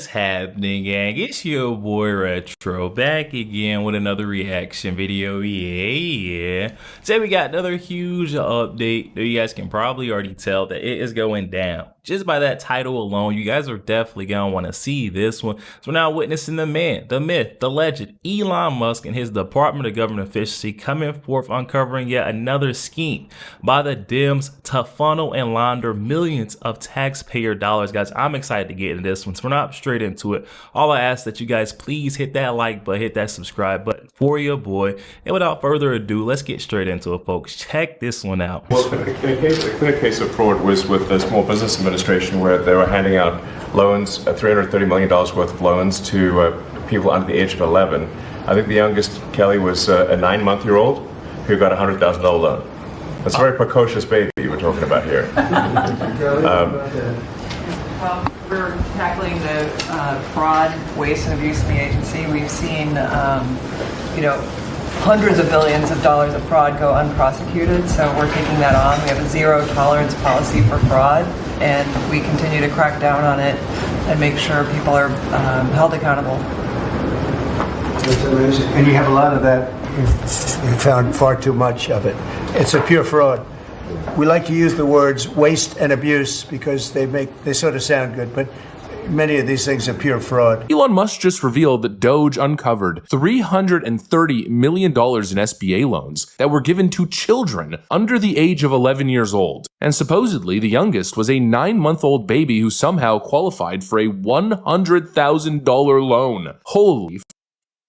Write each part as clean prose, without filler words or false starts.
happening, gang? It's your boy Retro back again with another reaction video. Yeah. Today we got another huge update. You guys can probably already tell that it is going down. Just by that title alone, you guys are definitely gonna want to see this one. So we're now witnessing the man, the myth, the legend, Elon Musk and his Department of Government Efficiency coming forth uncovering yet another scheme by the Dems to funnel and launder millions of taxpayer dollars. Guys, I'm excited to get into this one, so we're not straight into it. All I ask that you guys please hit that like button, hit that subscribe button for your boy. And without further ado, let's get straight into it, folks. Check this one out. Well, a clear case of fraud was with the Small Business Administration, where they were handing out loans, $330 million worth of loans to people under the age of 11. I think the youngest, Kelly, was a 9-month-old who got a $100,000 loan. That's a very precocious baby we're talking about here. Well, we're tackling the fraud, waste, and abuse in the agency. We've seen, hundreds of billions of dollars of fraud go unprosecuted, so we're taking that on. We have a zero tolerance policy for fraud, and we continue to crack down on it and make sure people are held accountable. That's amazing. And you have a lot of that. You found far too much of it. It's a pure fraud. We like to use the words waste and abuse because they sort of sound good, but many of these things are pure fraud. Elon Musk just revealed that Doge uncovered $330 million in SBA loans that were given to children under the age of 11 years old. And supposedly the youngest was a 9-month-old baby who somehow qualified for a $100,000 loan. Holy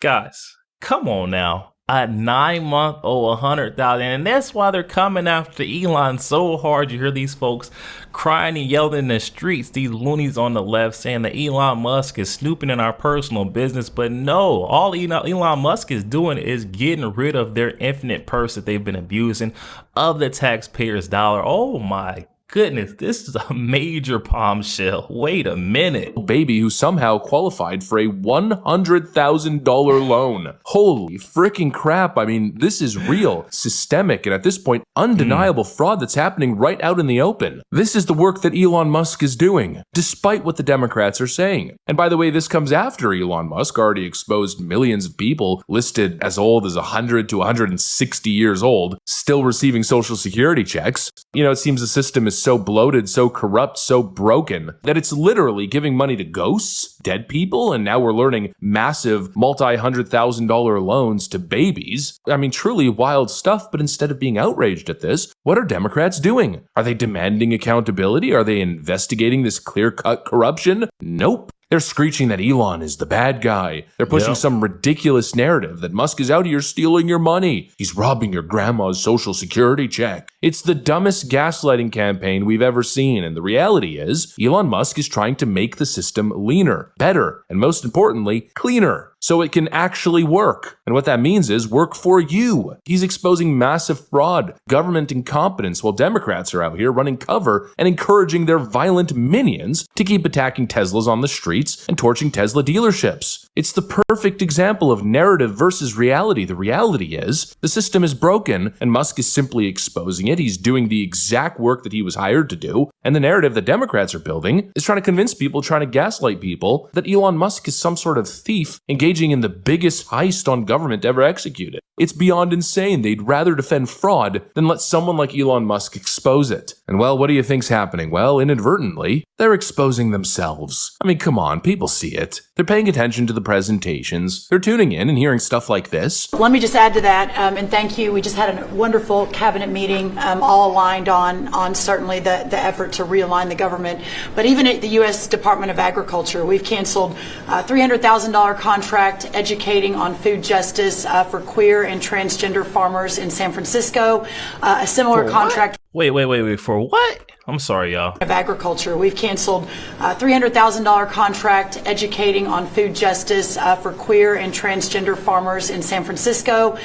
Guys, come on now. A 9-month-old, 100,000, and that's why they're coming after Elon so hard. You hear these folks crying and yelling in the streets, these loonies on the left, saying that Elon Musk is snooping in our personal business. But no, all Elon Musk is doing is getting rid of their infinite purse that they've been abusing of the taxpayers' dollar. Oh my goodness, this is a major bombshell. Wait a minute. Baby who somehow qualified for a $100,000 loan. Holy freaking crap. I mean, this is real, systemic, and at this point, undeniable fraud that's happening right out in the open. This is the work that Elon Musk is doing, despite what the Democrats are saying. And by the way, this comes after Elon Musk already exposed millions of people listed as old as 100 to 160 years old, still receiving Social Security checks. You know, it seems the system is so bloated, so corrupt, so broken that it's literally giving money to ghosts, dead people, and now we're learning massive multi-$100,000 loans to babies. I mean, truly wild stuff, but instead of being outraged at this, what are Democrats doing? Are they demanding accountability? Are they investigating this clear-cut corruption? Nope. They're screeching that Elon is the bad guy. They're pushing some ridiculous narrative that Musk is out here stealing your money. He's robbing your grandma's Social Security check. It's the dumbest gaslighting campaign we've ever seen, and the reality is Elon Musk is trying to make the system leaner, better, and most importantly, cleaner, so it can actually work. And what that means is work for you. He's exposing massive fraud, government incompetence, while Democrats are out here running cover and encouraging their violent minions to keep attacking Teslas on the streets and torching Tesla dealerships. It's the perfect example of narrative versus reality. The reality is the system is broken and Musk is simply exposing it. He's doing the exact work that he was hired to do. And the narrative the Democrats are building is trying to convince people, trying to gaslight people that Elon Musk is some sort of thief engaging in the biggest heist on government ever executed. It's beyond insane. They'd rather defend fraud than let someone like Elon Musk expose it. And well, what do you think's happening? Well, inadvertently, they're exposing themselves. I mean, come on, people see it. They're paying attention to the presentations. They're tuning in and hearing stuff like this. Let me just add to that, and thank you. We just had a wonderful cabinet meeting, all aligned on certainly the effort to realign the government. But even at the U.S. Department of Agriculture, we've canceled a $300,000 contract educating on food justice for queer and transgender farmers in San Francisco. A similar contract. Wait, for what? I'm sorry, y'all. Of Agriculture, we've canceled a $300,000 contract educating on food justice for queer and transgender farmers in San Francisco.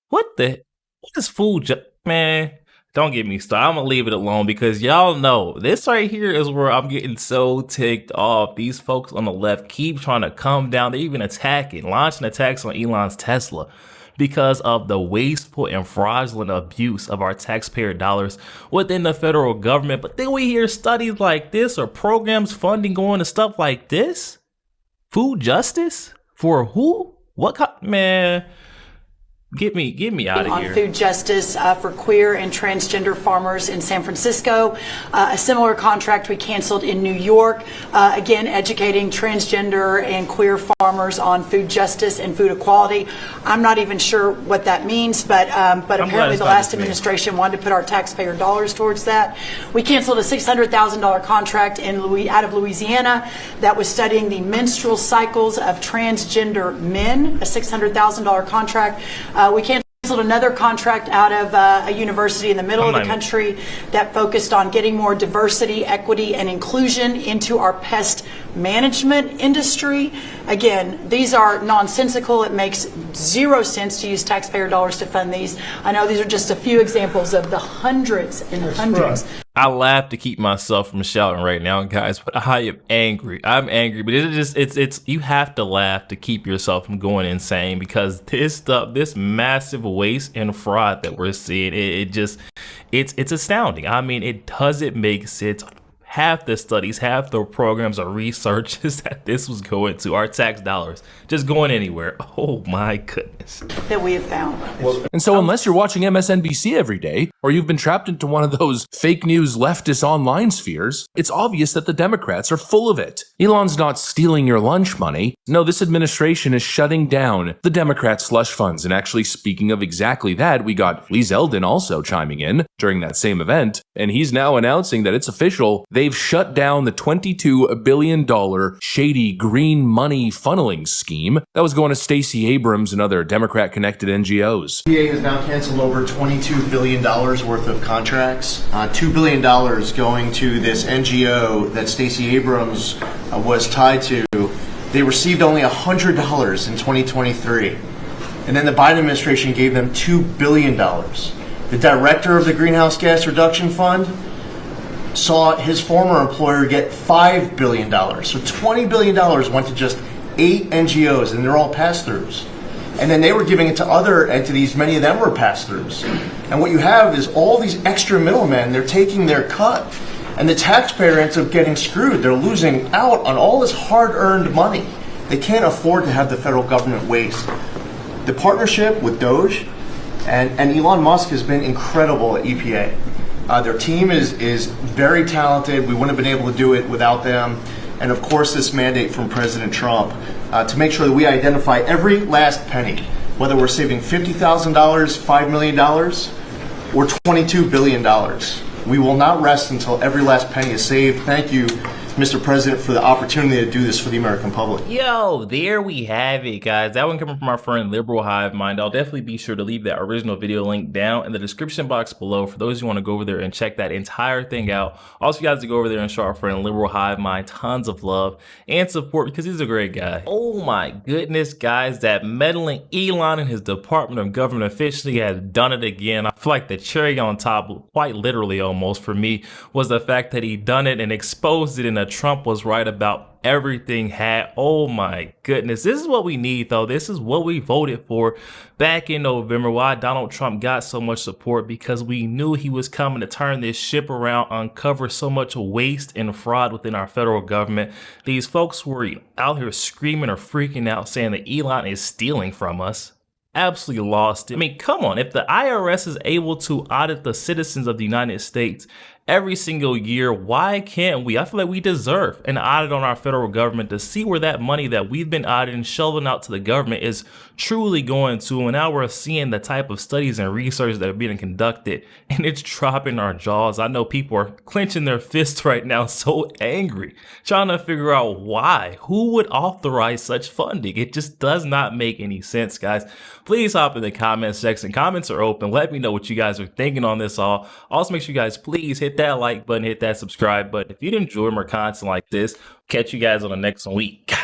What is food man? Don't get me started. I'm gonna leave it alone because y'all know this right here is where I'm getting so ticked off. These folks on the left keep trying to come down. They're even attacking, launching attacks on Elon's Tesla, because of the wasteful and fraudulent abuse of our taxpayer dollars within the federal government. But then we hear studies like this or programs funding going to stuff like this. Food justice for who? What man? Get me out of on here. food justice for queer and transgender farmers in San Francisco. A similar contract we canceled in New York. Again, educating transgender and queer farmers on food justice and food equality. I'm not even sure what that means, but apparently the last administration wanted to put our taxpayer dollars towards that. We canceled a $600,000 contract out of Louisiana that was studying the menstrual cycles of transgender men, a $600,000 contract. We canceled another contract out of a university in the middle of the country that focused on getting more diversity, equity, and inclusion into our pest management industry. Again, these are nonsensical. It makes zero sense to use taxpayer dollars to fund these. I know these are just a few examples of the hundreds and hundreds. I laugh to keep myself from shouting right now, guys, but I am angry. I'm angry, but it's you have to laugh to keep yourself from going insane, because this stuff, this massive waste and fraud that we're seeing, it's astounding. I mean, it doesn't make sense. Half the studies, half the programs or researches that this was going to, our tax dollars, just going anywhere. Oh my goodness. That we have found. And so unless you're watching MSNBC every day, or you've been trapped into one of those fake news leftist online spheres, it's obvious that the Democrats are full of it. Elon's not stealing your lunch money. No, this administration is shutting down the Democrat slush funds. And actually, speaking of exactly that, we got Lee Zeldin also chiming in during that same event, and he's now announcing that it's official. They've shut down the $22 billion shady green money funneling scheme that was going to Stacey Abrams and other Democrat-connected NGOs. EPA has now canceled over $22 billion worth of contracts. $2 billion going to this NGO that Stacey Abrams was tied to. They received only $100 in 2023. And then the Biden administration gave them $2 billion. The director of the Greenhouse Gas Reduction Fund saw his former employer get $5 billion. So $20 billion went to just 8 NGOs, and they're all pass-throughs. And then they were giving it to other entities, many of them were pass-throughs. And what you have is all these extra middlemen, they're taking their cut. And the taxpayer ends up getting screwed. They're losing out on all this hard-earned money. They can't afford to have the federal government waste. The partnership with Doge and Elon Musk has been incredible at EPA. Their team is very talented. We wouldn't have been able to do it without them. And of course, this mandate from President Trump to make sure that we identify every last penny, whether we're saving $50,000, $5 million, or $22 billion. We will not rest until every last penny is saved. Thank you, Mr. President, for the opportunity to do this for the American public. Yo, there we have it, guys. That one coming from our friend Liberal Hive Mind. I'll definitely be sure to leave that original video link down in the description box below for those who want to go over there and check that entire thing out. Also, you guys to go over there and show our friend Liberal Hive Mind tons of love and support, because he's a great guy. Oh my goodness, guys, that meddling Elon and his Department of Government officially has done it again. I feel like the cherry on top, quite literally almost for me, was the fact that he done it and exposed it in a Trump was right about everything had. Oh my goodness. This is what we need, though. This is what we voted for back in November. Why Donald Trump got so much support, because we knew he was coming to turn this ship around, uncover so much waste and fraud within our federal government. These folks were out here screaming or freaking out saying that Elon is stealing from us. Absolutely lost it. I mean, come on. If the IRS is able to audit the citizens of the United States every single year, why can't we? I feel like we deserve an audit on our federal government to see where that money that we've been auditing, shelving out to the government is truly going to. And now we're seeing the type of studies and research that are being conducted, and it's dropping our jaws. I know people are clenching their fists right now, so angry, trying to figure out why. Who would authorize such funding? It just does not make any sense, guys. Please hop in the comment section. Comments are open. Let me know what you guys are thinking on this all. Also, make sure you guys please hit that like button, hit that subscribe button if you enjoy more content like this. Catch you guys on the next week.